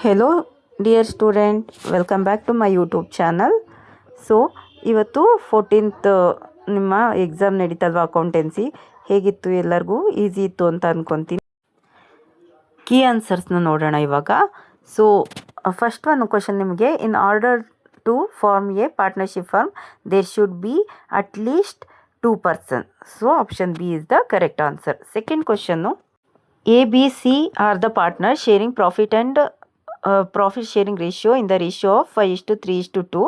Hello dear student, welcome back to my YouTube channel. So ಇವತ್ತು 14th ನಿಮ್ಮ exam ನಡೀತಲ್ವ, accountancy. ಹೇಗಿತ್ತು? ಎಲ್ಲರಿಗೂ easy ಇತ್ತು ಅಂತ ಅಂದ್ಕೊತೀನಿ. ಕೀ ಆನ್ಸರ್ಸ್ನ ನೋಡೋಣ ಇವಾಗ. ಸೊ ಫಸ್ಟ್ ಒಂದು ಕ್ವಶನ್ ನಿಮಗೆ, in order to form a partnership firm there should be at least 2 persons. So option B is the correct answer. Second question, A B C are the partner sharing profit and profit sharing ratio in the ratio of 5:3:2.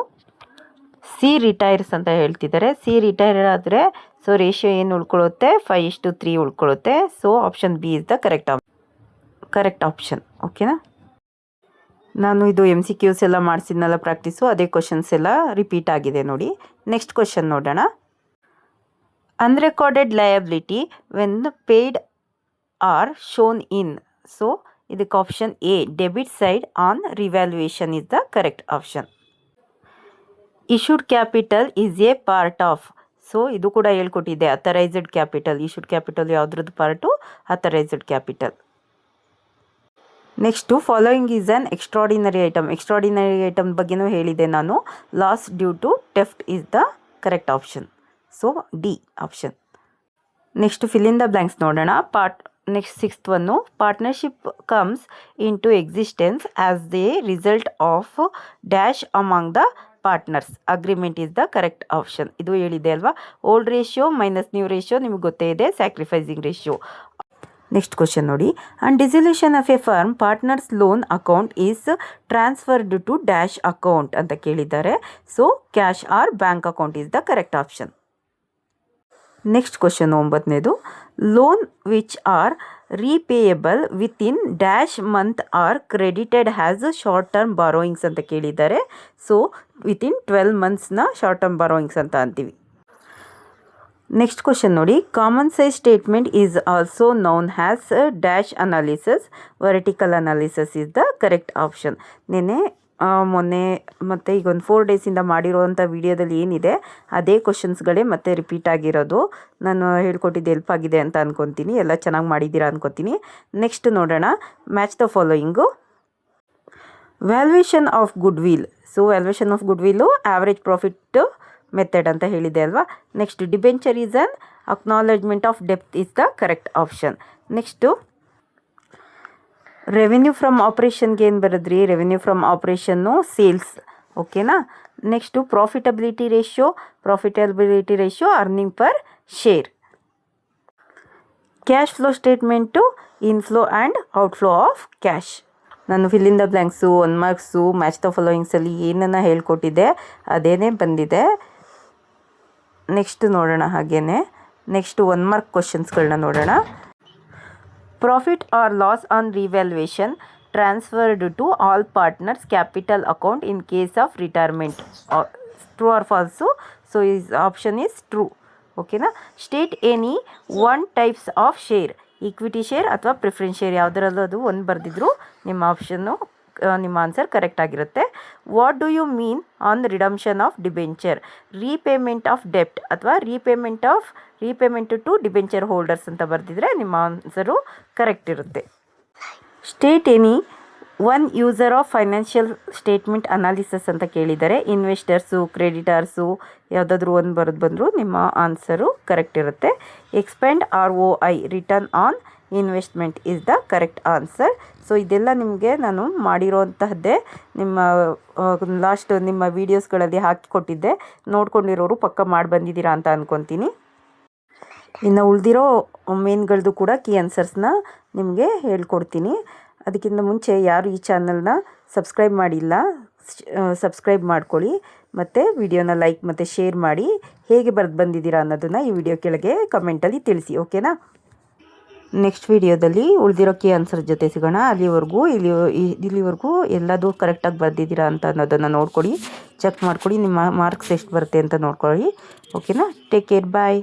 C retires ಅಂತ ಹೇಳ್ತಿದ್ದಾರೆ. C retire ಆದರೆ so ratio ಏನು ಉಳ್ಕೊಳ್ಳುತ್ತೆ? 5:3 ಉಳ್ಕೊಳ್ಳುತ್ತೆ. So option B is the correct option. ಓಕೆನಾ? ನಾನು ಇದು MCQs ಎಲ್ಲ ಮಾಡಿಸಿದ್ನಲ್ಲ ಪ್ರಾಕ್ಟೀಸು, ಅದೇ ಕ್ವಶನ್ಸ್ ಎಲ್ಲ ರಿಪೀಟ್ ಆಗಿದೆ ನೋಡಿ. ನೆಕ್ಸ್ಟ್ ಕ್ವಶನ್ ನೋಡೋಣ. Unrecorded liability when paid are shown in. So ಇದಕ್ಕೆ option A, debit side on revaluation is the correct option. Issued capital is a part of. So ಇದು ಕೂಡ ಹೇಳ್ಕೊಟ್ಟಿದ್ದೆ, ಅಥರೈಸ್ಡ್ ಕ್ಯಾಪಿಟಲ್. ಇಶ್ಯೂಡ್ ಕ್ಯಾಪಿಟಲ್ ಯಾವುದ್ರದ್ದು part? Authorised capital. Next, following is an extraordinary item. Extraordinary item ಬಗ್ಗೆನೂ ಹೇಳಿದೆ ನಾನು. Loss due to theft is the correct option. So D option. Next, fill in the blanks ನೋಡೋಣ. Next sixth one, partnership comes in to existence as the result of dash among the partners. Agreement is the correct option. ಇದು ಹೇಳಿದೆ ಅಲ್ವಾ, old ratio minus new ratio ನಿಮಗೆ ಗೊತ್ತೇ ಇದೆ, sacrificing ratio. Next question ನೋಡಿ. On dissolution of a firm partners loan account is transferred to dash account ಅಂತ ಕೇಳಿದ್ದಾರೆ. So cash or bank account is the correct option. Next question 9ನೇದು, loan which are repayable within dash month are credited has short term borrowings ಅಂತ ಕೇಳಿದ್ದಾರೆ. So within 12 monthsನ short term borrowings ಅಂತ ಅಂತೀವಿ. Next question ನೋಡಿ. Common size statement is also known has dash analysis. Vertical analysis is the correct option. ಮೊನ್ನೆ ಮತ್ತು ಈಗ ಒಂದು 4 daysಯಿಂದ ಮಾಡಿರೋವಂಥ ವಿಡಿಯೋದಲ್ಲಿ ಏನಿದೆ ಅದೇ ಕ್ವಶನ್ಸ್ಗಳೇ ಮತ್ತೆ ರಿಪೀಟ್ ಆಗಿರೋದು. ನಾನು ಹೇಳ್ಕೊಟ್ಟಿದ್ದು ಹೆಲ್ಪ್ ಆಗಿದೆ ಅಂತ ಅಂದ್ಕೊತೀನಿ. ಎಲ್ಲ ಚೆನ್ನಾಗಿ ಮಾಡಿದ್ದೀರಾ ಅಂದ್ಕೊತೀನಿ. ನೆಕ್ಸ್ಟ್ ನೋಡೋಣ, match the following. Valuation of goodwill. So valuation of goodwill average profit method ಅಂತ ಹೇಳಿದೆ ಅಲ್ವಾ. Next, debenture is an acknowledgement of ಡೆಪ್ತ್ is the correct option. Next, revenue from ಆಪ್ರೇಷನ್ಗೆ ಏನು ಬರೆದ್ರಿ? Revenue from operation sales. ಓಕೆನಾ? Next, profitability ratio earning per share. Cash flow statement inflow and outflow of cash. ನಾನು fill in the blanks, 1 marksು, match the ಫಾಲೋಯಿಂಗ್ಸಲ್ಲಿ ಏನನ್ನ ಹೇಳ್ಕೊಟ್ಟಿದ್ದೆ ಅದೇನೇ ಬಂದಿದೆ. Next ನೋಡೋಣ ಹಾಗೇನೆ. ನೆಕ್ಸ್ಟ್ 1 mark ಕ್ವಶನ್ಸ್ಗಳನ್ನ ನೋಡೋಣ. Profit or loss on revaluation transferred to all partners capital account in case of retirement. True or false? So option is true. ಓಕೆನಾ? State any 1 types of share, equity share ಅಥವಾ preference share, ಯಾವುದರಲ್ಲೂ ಅದು ಒಂದು ಬರೆದಿದ್ರು ನಿಮ್ಮ option ನಿಮ್ಮ answer correct ಆಗಿರುತ್ತೆ. What do you mean on redemption of debenture? Repayment of ಡೆಪ್ಟ್ ಅಥವಾ ರೀಪೇಮೆಂಟ್ ಟು ಡಿಬೆಂಚರ್ ಹೋಲ್ಡರ್ಸ್ ಅಂತ ಬರೆದಿದ್ರೆ ನಿಮ್ಮ ಆನ್ಸರು ಕರೆಕ್ಟ್ ಇರುತ್ತೆ. State any 1 user of financial statement analysis ಅಂತ ಕೇಳಿದ್ದಾರೆ. ಇನ್ವೆಸ್ಟರ್ಸು, ಕ್ರೆಡಿಟರ್ಸು ಯಾವುದಾದ್ರೂ ಒಂದು ಬರೆದು ಬಂದರೂ ನಿಮ್ಮ ಆನ್ಸರು ಕರೆಕ್ಟ್ ಇರುತ್ತೆ. Expand ROI return on investment is the correct answer. So ಇದೆಲ್ಲ ನಿಮಗೆ ನಾನು ಮಾಡಿರೋಂತಹದ್ದೇ, ನಿಮ್ಮ ವೀಡಿಯೋಸ್ಗಳಲ್ಲಿ ಹಾಕಿಕೊಟ್ಟಿದ್ದೆ. ನೋಡ್ಕೊಂಡಿರೋರು ಪಕ್ಕ ಮಾಡಿ ಬಂದಿದ್ದೀರಾ ಅಂತ ಅಂದ್ಕೊತೀನಿ. ಇನ್ನು ಉಳಿದಿರೋ ಮೇನ್ಗಳದ್ದು ಕೂಡ ಕೀ ಆನ್ಸರ್ಸ್ನ ನಿಮಗೆ ಹೇಳ್ಕೊಡ್ತೀನಿ. ಅದಕ್ಕಿಂತ ಮುಂಚೆ ಯಾರು ಈ ಚಾನಲ್ನ ಸಬ್ಸ್ಕ್ರೈಬ್ ಮಾಡಿಲ್ಲ, ಸಬ್ಸ್ಕ್ರೈಬ್ ಮಾಡ್ಕೊಳ್ಳಿ. ಮತ್ತು ವಿಡಿಯೋನ ಲೈಕ್ ಮತ್ತು ಶೇರ್ ಮಾಡಿ. ಹೇಗೆ ಬರೆದು ಬಂದಿದ್ದೀರಾ ಅನ್ನೋದನ್ನು ಈ ವಿಡಿಯೋ ಕೆಳಗೆ ಕಮೆಂಟಲ್ಲಿ ತಿಳಿಸಿ. ಓಕೆನಾ? ನೆಕ್ಸ್ಟ್ ವಿಡಿಯೋದಲ್ಲಿ ಉಳಿದಿರೋ ಕೀ ಆನ್ಸರ್ ಜೊತೆ ಸಿಗೋಣ. ಇಲ್ಲಿವರೆಗೂ ಎಲ್ಲದೂ ಕರೆಕ್ಟಾಗಿ ಬರೆದಿದ್ದೀರಾ ಅಂತ ಅನ್ನೋದನ್ನು ನೋಡ್ಕೊಳ್ಳಿ, ಚೆಕ್ ಮಾಡ್ಕೊಳ್ಳಿ. ನಿಮ್ಮ ಮಾರ್ಕ್ಸ್ ಎಷ್ಟು ಬರುತ್ತೆ ಅಂತ ನೋಡ್ಕೊಳ್ಳಿ. ಓಕೆನಾ? ಟೇಕ್ ಕೇರ್, ಬಾಯ್.